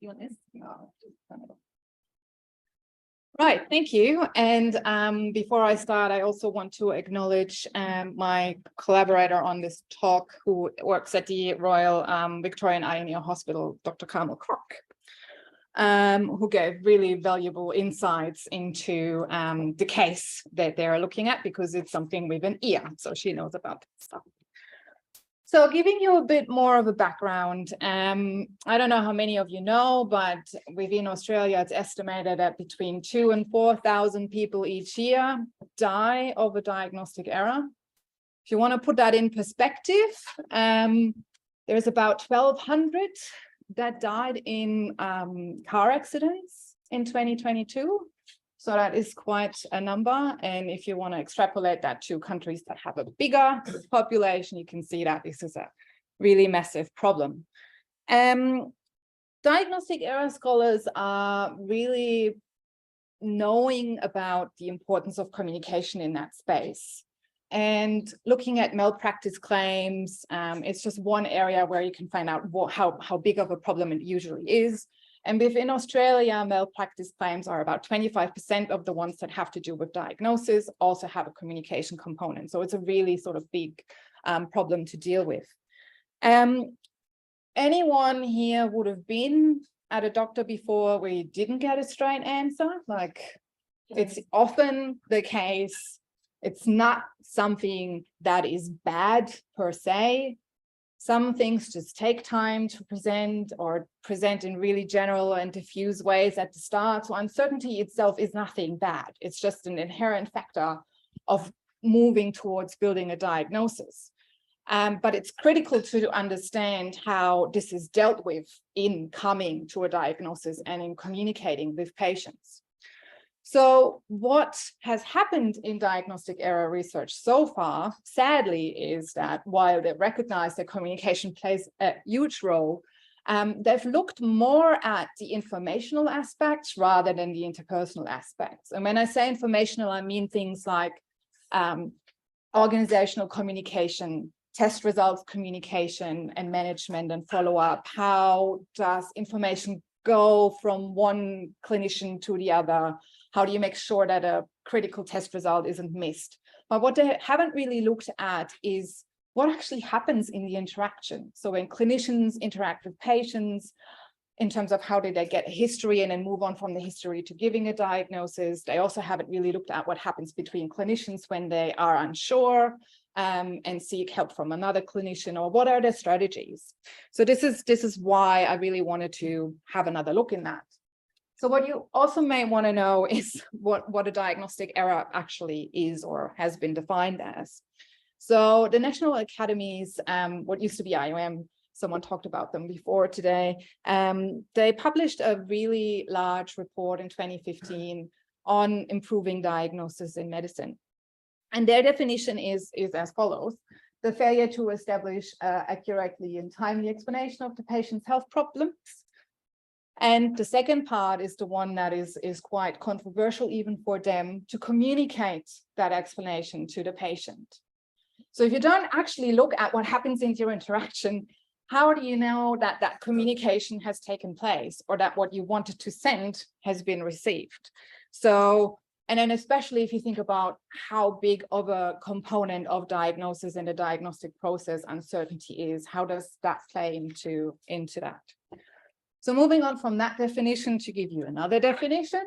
You want this? No, just turn it off. Right, thank you. And before I start, I also want to acknowledge my collaborator on this talk, who works at the Royal Victorian Eye and Ear Hospital, Dr. Carmel Crock, who gave really valuable insights into the case that they're looking at, because it's something with an ear, so she knows about that stuff. So giving you a bit more of a background, I don't know how many of you know, but within Australia, it's estimated that between 2,000 and 4,000 people each year die of a diagnostic error. If you want to put that in perspective, there's about 1,200 that died in car accidents in 2022. So that is quite a number. And if you want to extrapolate that to countries that have a bigger population, you can see that this is a really massive problem. Diagnostic error scholars are really knowing about the importance of communication in that space. And looking at malpractice claims, it's just one area where you can find out how big of a problem it usually is. And within Australia, malpractice claims are about 25% of the ones that have to do with diagnosis, also have a communication component. So it's a really sort of big problem to deal with. Anyone here would have been at a doctor before where you didn't get a straight answer? Like, it's often the case. It's not something that is bad per se. Some things just take time to present, or present in really general and diffuse ways at the start. So uncertainty itself is nothing bad. It's just an inherent factor of moving towards building a diagnosis. But it's critical to understand how this is dealt with in coming to a diagnosis and in communicating with patients. So what has happened in diagnostic error research so far, sadly, is that while they recognize that communication plays a huge role, they've looked more at the informational aspects rather than the interpersonal aspects. And when I say informational, I mean things like organizational communication, test results communication and management and follow-up. How does information go from one clinician to the other? How do you make sure that a critical test result isn't missed? But what they haven't really looked at is what actually happens in the interaction. So when clinicians interact with patients, in terms of how did they get a history and then move on from the history to giving a diagnosis, they also haven't really looked at what happens between clinicians when they are unsure and seek help from another clinician, or what are their strategies. So this is why I really wanted to have another look in that. So what you also may want to know is what a diagnostic error actually is or has been defined as. So the National Academies, what used to be IOM, someone talked about them before today, they published a really large report in 2015 on improving diagnosis in medicine. And their definition is as follows: the failure to establish accurately and timely explanation of the patient's health problems. And the second part is the one that is quite controversial even for them, to communicate that explanation to the patient. So if you don't actually look at what happens in your interaction, how do you know that that communication has taken place, or that what you wanted to send has been received? So, and then especially if you think about how big of a component of diagnosis in the diagnostic process uncertainty is, how does that play into that? So moving on from that definition to give you another definition,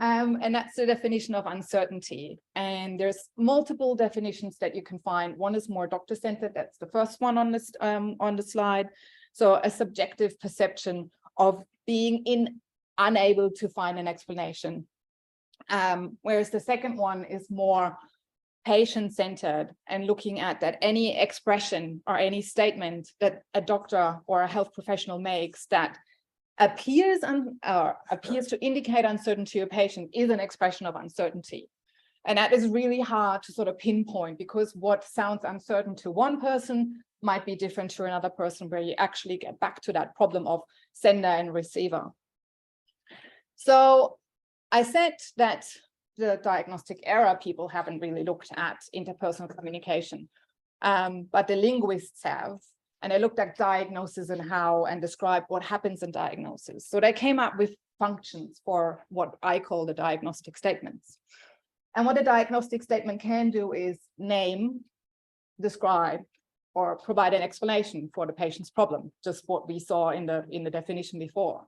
and that's the definition of uncertainty. And there's multiple definitions that you can find. One is more doctor-centered. That's the first one on this on the slide. So a subjective perception of being unable to find an explanation. Whereas the second one is more patient-centered and looking at that any expression or any statement that a doctor or a health professional makes that appears to indicate uncertainty to a patient is an expression of uncertainty. And that is really hard to sort of pinpoint, because what sounds uncertain to one person might be different to another person, where you actually get back to that problem of sender and receiver. So I said that the diagnostic error people haven't really looked at interpersonal communication, but the linguists have. And they looked at diagnosis and described what happens in diagnosis. So they came up with functions for what I call the diagnostic statements. And what a diagnostic statement can do is name, describe, or provide an explanation for the patient's problem, just what we saw in the definition before.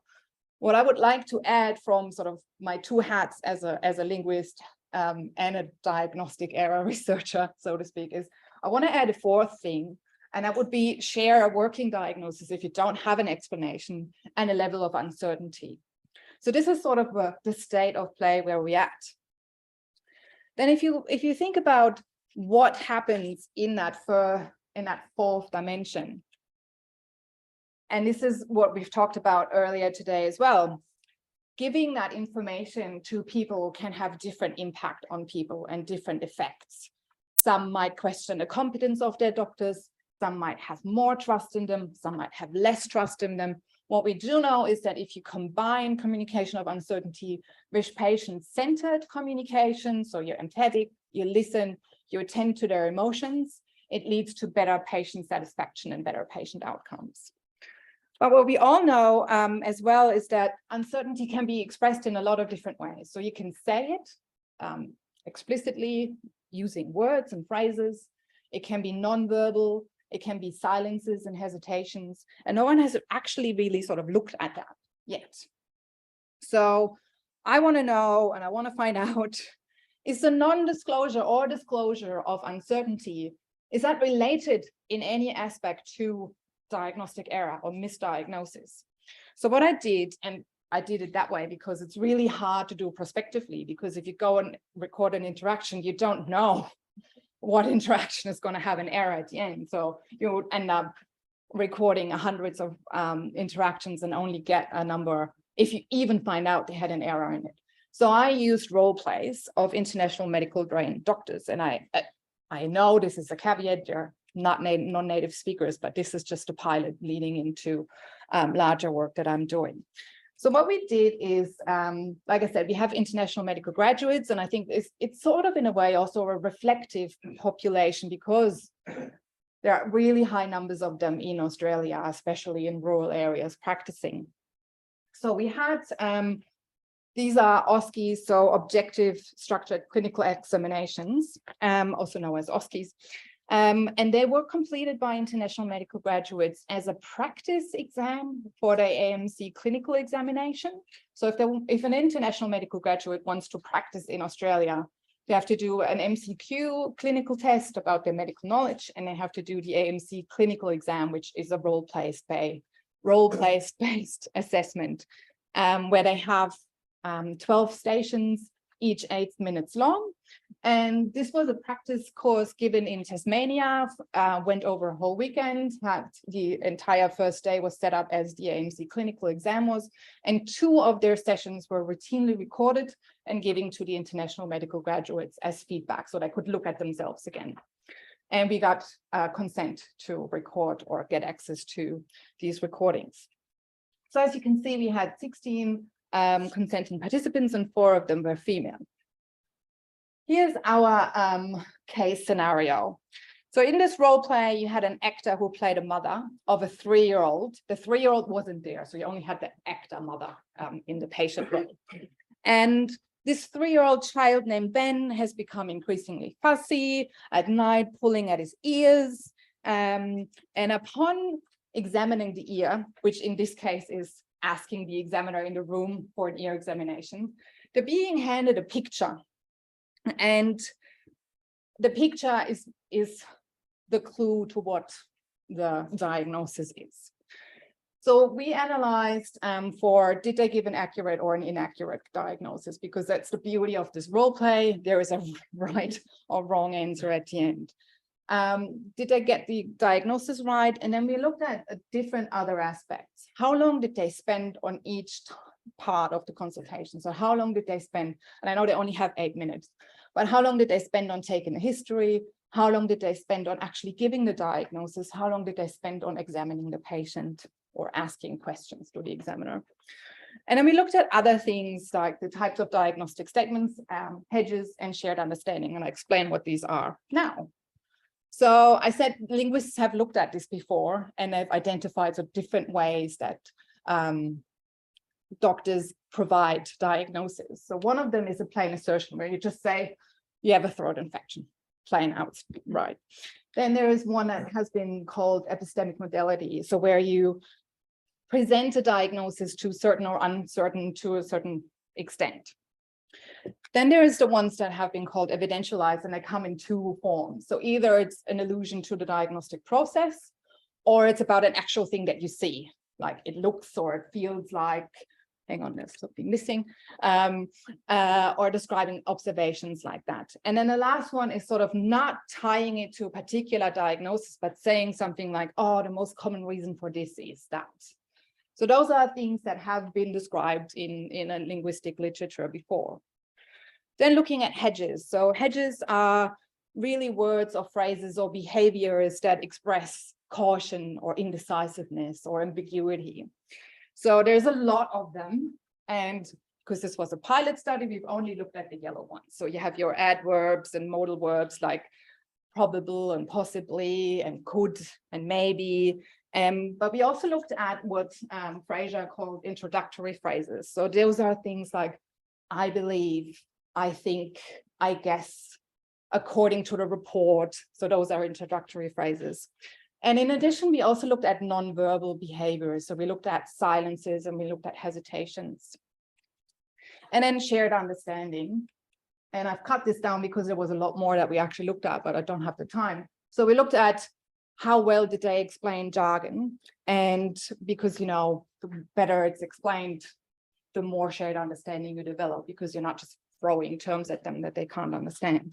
What I would like to add from sort of my two hats as a linguist and a diagnostic area researcher, so to speak, is I want to add a fourth thing, and that would be share a working diagnosis if you don't have an explanation and a level of uncertainty. So this is sort of the state of play where we're at. Then if you think about what happens in that fourth dimension, and this is what we've talked about earlier today as well, giving that information to people can have different impact on people and different effects. Some might question the competence of their doctors, some might have more trust in them, some might have less trust in them. What we do know is that if you combine communication of uncertainty with patient-centered communication, so you're empathetic, you listen, you attend to their emotions, it leads to better patient satisfaction and better patient outcomes. But what we all know as well is that uncertainty can be expressed in a lot of different ways. So you can say it explicitly using words and phrases. It can be nonverbal. It can be silences and hesitations. And no one has actually really sort of looked at that yet. So I want to know, and I want to find out, is the non-disclosure or disclosure of uncertainty, is that related in any aspect to diagnostic error or misdiagnosis? So what I did, and I did it that way because it's really hard to do prospectively, because if you go and record an interaction, you don't know what interaction is going to have an error at the end. So you would end up recording hundreds of interactions and only get a number if you even find out they had an error in it. So I used role plays of international medical trained doctors. And I know this is a caveat, they're not non-native speakers, but this is just a pilot leading into larger work that I'm doing. So what we did is, like I said, we have international medical graduates, and I think it's sort of in a way also a reflective population, because there are really high numbers of them in Australia, especially in rural areas practicing. So we had, these are OSCEs, so objective structured clinical examinations, also known as OSCEs. And they were completed by international medical graduates as a practice exam for the AMC clinical examination. So if an international medical graduate wants to practice in Australia, they have to do an MCQ clinical test about their medical knowledge, and they have to do the AMC clinical exam, which is a role-based assessment, where they have 12 stations, each 8 minutes long. And this was a practice course given in Tasmania, went over a whole weekend, had the entire first day was set up as the AMC clinical exam was, and 2 of their sessions were routinely recorded and given to the international medical graduates as feedback, so they could look at themselves again. And we got consent to record or get access to these recordings. So as you can see, we had 16 consenting participants, and 4 of them were female. Here's our case scenario. So in this role play, you had an actor who played a mother of a 3-year-old. The 3-year-old wasn't there, so you only had the actor mother in the patient role. And this 3-year-old child named Ben has become increasingly fussy at night, pulling at his ears. And upon examining the ear, which in this case is asking the examiner in the room for an ear examination, they're being handed a picture. And the picture is the clue to what the diagnosis is. So we analyzed for, did they give an accurate or an inaccurate diagnosis? Because that's the beauty of this role play. There is a right or wrong answer at the end. Did they get the diagnosis right? And then we looked at different other aspects. How long did they spend on each part of the consultation? So how long did they spend? And I know they only have 8 minutes, but how long did they spend on taking a history? How long did they spend on actually giving the diagnosis? How long did they spend on examining the patient or asking questions to the examiner? And then we looked at other things like the types of diagnostic statements, hedges, and shared understanding. And I explain what these are now. So I said linguists have looked at this before, and they've identified the different ways that doctors provide diagnosis. So one of them is a plain assertion, where you just say, you have a throat infection, plain out, right? Then there is one that has been called epistemic modality. So where you present a diagnosis to certain or uncertain to a certain extent. Then there is the ones that have been called evidentialized, and they come in two forms. So either it's an allusion to the diagnostic process, or it's about an actual thing that you see, like it looks or it feels like, hang on, there's something missing, or describing observations like that. And then the last one is sort of not tying it to a particular diagnosis, but saying something like, oh, the most common reason for this is that. So those are things that have been described in a linguistic literature before. Then looking at hedges. So hedges are really words or phrases or behaviors that express caution or indecisiveness or ambiguity. So there's a lot of them. And because this was a pilot study, we've only looked at the yellow ones. So you have your adverbs and modal verbs like probable and possibly and could and maybe. But we also looked at what Fraser called introductory phrases. So those are things like, I believe, I think, I guess, according to the report. So those are introductory phrases. And in addition, we also looked at nonverbal behaviors. So we looked at silences and we looked at hesitations. And then shared understanding. And I've cut this down because there was a lot more that we actually looked at, but I don't have the time. So we looked at how well did they explain jargon? And because, you know, the better it's explained, the more shared understanding you develop, because you're not just throwing terms at them that they can't understand.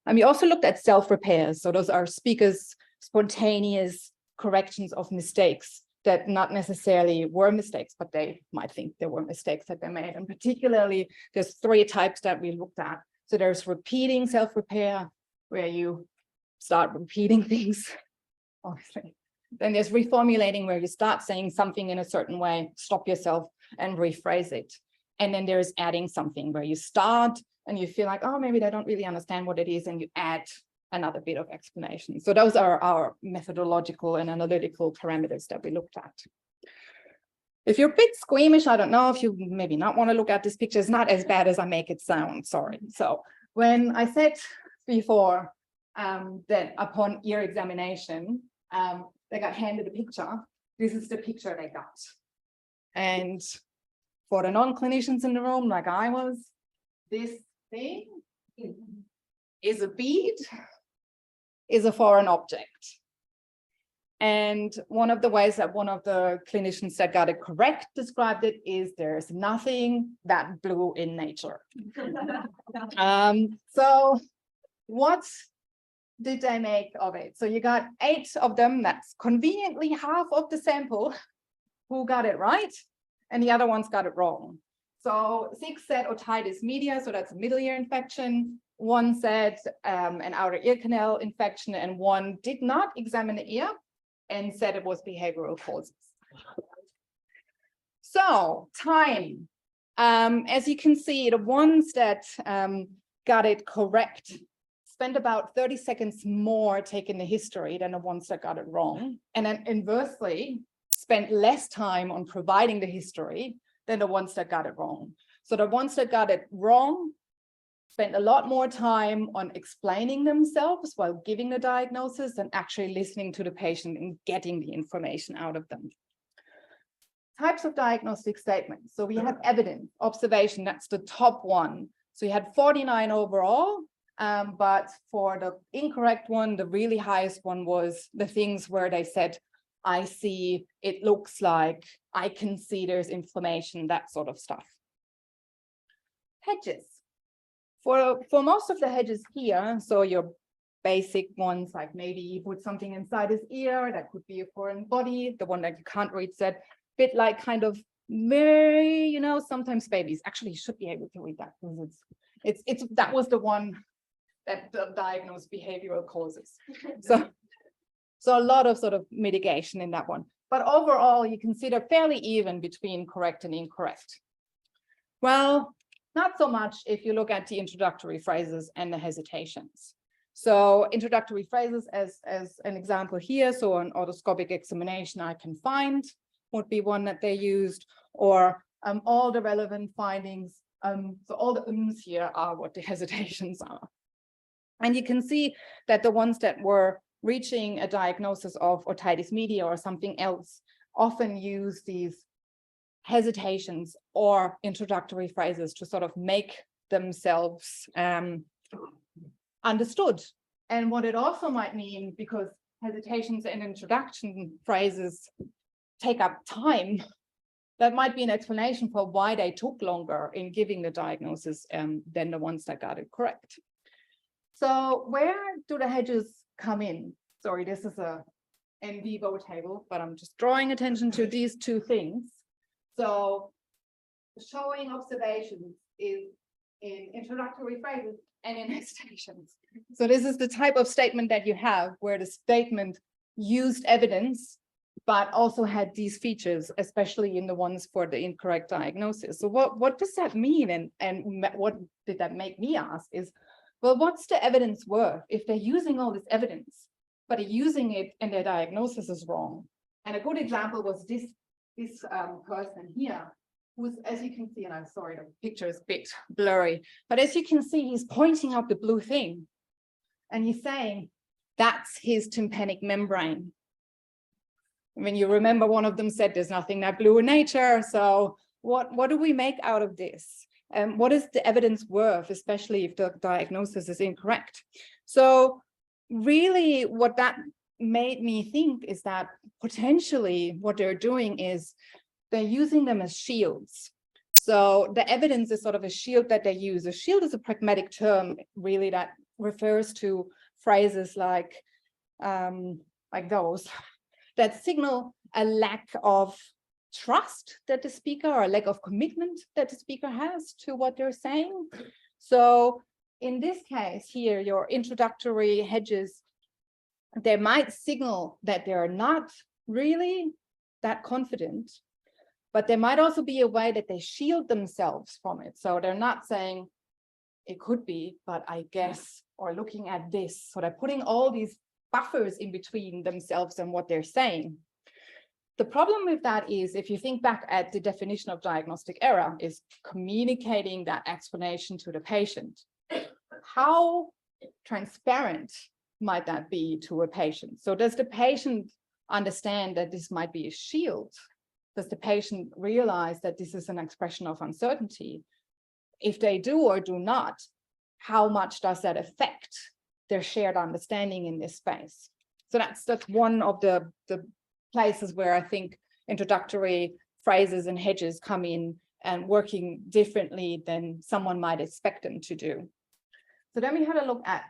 And we also looked at self-repairs. So those are speakers' spontaneous corrections of mistakes that not necessarily were mistakes, but they might think there were mistakes that they made. And particularly, there's three types that we looked at. So there's repeating self-repair, where you start repeating things, obviously. Then there's reformulating, where you start saying something in a certain way, stop yourself and rephrase it. And then there's adding something, where you start and you feel like, oh, maybe they don't really understand what it is, and you add another bit of explanation. So those are our methodological and analytical parameters that we looked at. If you're a bit squeamish, I don't know if you maybe not want to look at this picture. It's not as bad as I make it sound, sorry. So when I said before that upon ear examination, they got handed a picture, this is the picture they got. And for the non-clinicians in the room, like I was, this thing is a bead, is a foreign object. And one of the ways that one of the clinicians that got it correct described it is, there's nothing that blue in nature. So what did they make of it? So you got 8 of them, that's conveniently half of the sample, who got it right, and the other ones got it wrong. So 6 said otitis media, so that's a middle ear infection. 1 said an outer ear canal infection, and 1 did not examine the ear and said it was behavioral causes. So time, as you can see, the ones that got it correct spent about 30 seconds more taking the history than the ones that got it wrong. And then inversely, spent less time on providing the history than the ones that got it wrong. So the ones that got it wrong spent a lot more time on explaining themselves while giving the diagnosis and actually listening to the patient and getting the information out of them. Types of diagnostic statements. So we have evidence, observation, that's the top one. So you had 49 overall, but for the incorrect one, the really highest one was the things where they said, I see, it looks like, I can see there's inflammation, that sort of stuff. Hedges. For most of the hedges here, so your basic ones, like maybe you put something inside his ear, that could be a foreign body, the one that you can't read said, bit like kind of Mary, you know, sometimes babies. Actually, you should be able to read that, because it's that was the one that diagnosed behavioral causes. So a lot of sort of mitigation in that one. But overall, you consider fairly even between correct and incorrect. Well, not so much if you look at the introductory phrases and the hesitations. So introductory phrases as an example here. So an otoscopic examination I can find would be one that they used, or all the relevant findings. So all the ums here are what the hesitations are. And you can see that the ones that were reaching a diagnosis of otitis media or something else often use these hesitations or introductory phrases to sort of make themselves understood. And what it also might mean, because hesitations and introduction phrases take up time, that might be an explanation for why they took longer in giving the diagnosis than the ones that got it correct. So where do the hedges come in? Sorry, this is a in vivo table, but I'm just drawing attention to these two things. So showing observations is in introductory phrases and in hesitations. So this is the type of statement that you have where the statement used evidence, but also had these features, especially in the ones for the incorrect diagnosis. So what does that mean? And what did that make me ask is, well, what's the evidence worth if they're using all this evidence, but are using it and their diagnosis is wrong? And a good example was this person here, who's, as you can see, and I'm sorry, the picture is a bit blurry, but as you can see, he's pointing out the blue thing. And he's saying, that's his tympanic membrane. When you remember, one of them said there's nothing that blue in nature. So what do we make out of this? What is the evidence worth, especially if the diagnosis is incorrect? So really what that made me think is that potentially what they're doing is they're using them as shields. So the evidence is sort of a shield that they use. A shield is a pragmatic term, really, that refers to phrases like those that signal a lack of trust that the speaker, or a lack of commitment that the speaker has to what they're saying. So in this case here, your introductory hedges, they might signal that they're not really that confident, but there might also be a way that they shield themselves from it. So they're not saying it could be, but I guess, or looking at this. So they're putting all these buffers in between themselves and what they're saying. The problem with that is, if you think back at the definition of diagnostic error, is communicating that explanation to the patient. How transparent might that be to a patient? So does the patient understand that this might be a shield? Does the patient realize that this is an expression of uncertainty? If they do or do not, how much does that affect their shared understanding in this space? So that's one of the places where I think introductory phrases and hedges come in and working differently than someone might expect them to do. So then we had a look at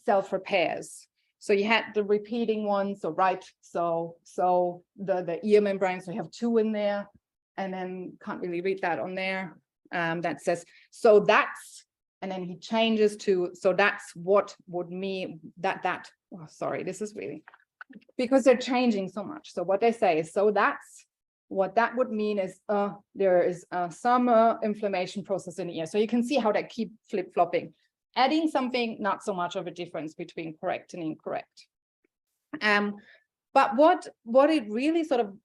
self-repairs. So you had the repeating ones, so right, so the ear membrane, so you have two in there, and then can't really read that on there. That says, so that's, and then he changes to, so that's what would mean that, oh, sorry, this is really, because they're changing so much. So what they say is, so that's, what that would mean is there is some inflammation process in the ear. So you can see how they keep flip-flopping. Adding something, not so much of a difference between correct and incorrect. But what it really sort of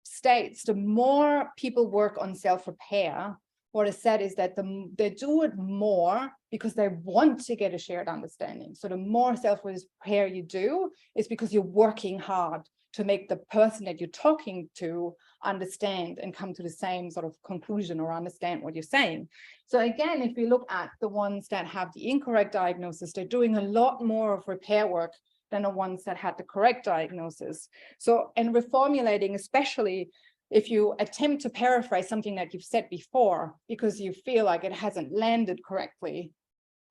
states, the more people work on self-repair, what is said is that they do it more because they want to get a shared understanding. So the more self-repair you do is because you're working hard to make the person that you're talking to understand and come to the same sort of conclusion or understand what you're saying. So again, if we look at the ones that have the incorrect diagnosis, they're doing a lot more of repair work than the ones that had the correct diagnosis. So, and reformulating, especially if you attempt to paraphrase something that you've said before because you feel like it hasn't landed correctly,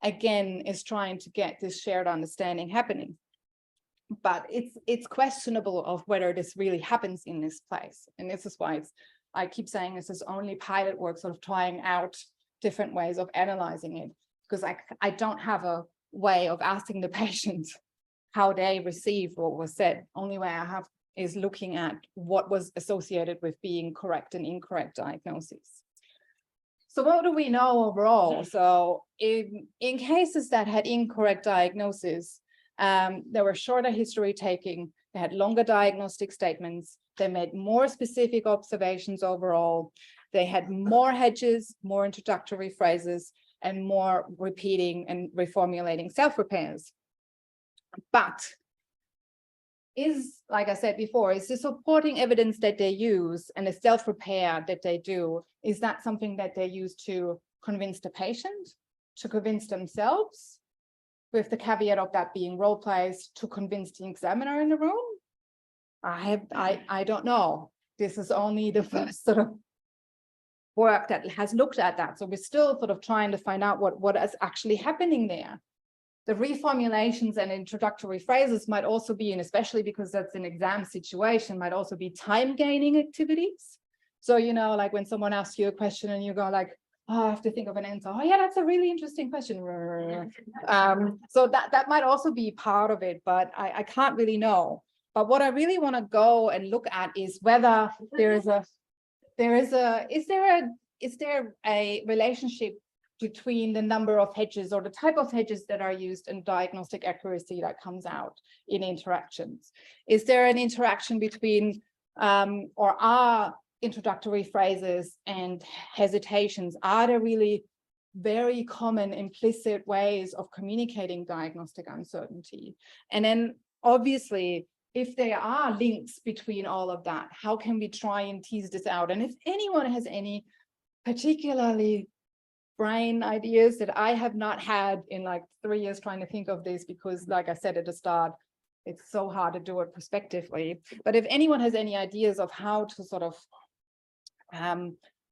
again, is trying to get this shared understanding happening. But it's questionable of whether this really happens in this place. And this is why I keep saying this is only pilot work, sort of trying out different ways of analyzing it, because I don't have a way of asking the patient how they received what was said. Only way I have is looking at what was associated with being correct and incorrect diagnoses. So what do we know overall? So in cases that had incorrect diagnosis, there were shorter history taking, they had longer diagnostic statements, they made more specific observations overall, they had more hedges, more introductory phrases, and more repeating and reformulating self-repairs. But like I said before, is the supporting evidence that they use and the self-repair that they do, is that something that they use to convince the patient, to convince themselves, with the caveat of that being role plays, to convince the examiner in the room? I don't know. This is only the first sort of work that has looked at that. So we're still sort of trying to find out what is actually happening there. The reformulations and introductory phrases might also be, and especially because that's an exam situation, might also be time gaining activities. So, you know, like when someone asks you a question and you go like, oh, I have to think of an answer. Oh yeah, that's a really interesting question. So that might also be part of it, but I can't really know. But what I really want to go and look at is whether is there a relationship between the number of hedges or the type of hedges that are used and diagnostic accuracy that comes out in interactions? Is there an interaction between or are introductory phrases and hesitations, are there really very common implicit ways of communicating diagnostic uncertainty? And then obviously, if there are links between all of that, how can we try and tease this out? And if anyone has any particularly brain ideas that I have not had in like 3 years trying to think of this, because like I said at the start, it's so hard to do it prospectively. But if anyone has any ideas of how to sort of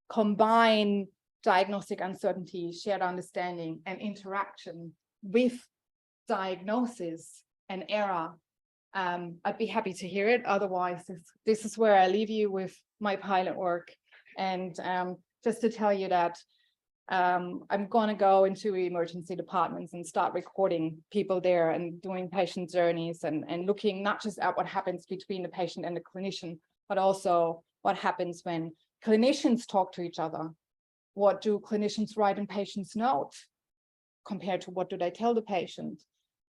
combine diagnostic uncertainty, shared understanding, and interaction with diagnosis and error, I'd be happy to hear it. Otherwise, this is where I leave you with my pilot work. And just to tell you that I'm going to go into emergency departments and start recording people there and doing patient journeys and looking not just at what happens between the patient and the clinician, but also what happens when clinicians talk to each other. What do clinicians write in patients' notes compared to what do they tell the patient?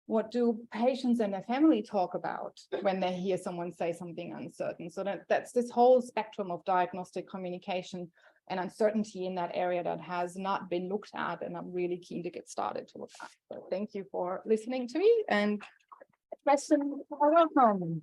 What do patients and their family talk about when they hear someone say something uncertain? So that's this whole spectrum of diagnostic communication and uncertainty in that area that has not been looked at, and I'm really keen to get started to look at. So thank you for listening to me, and question, welcome.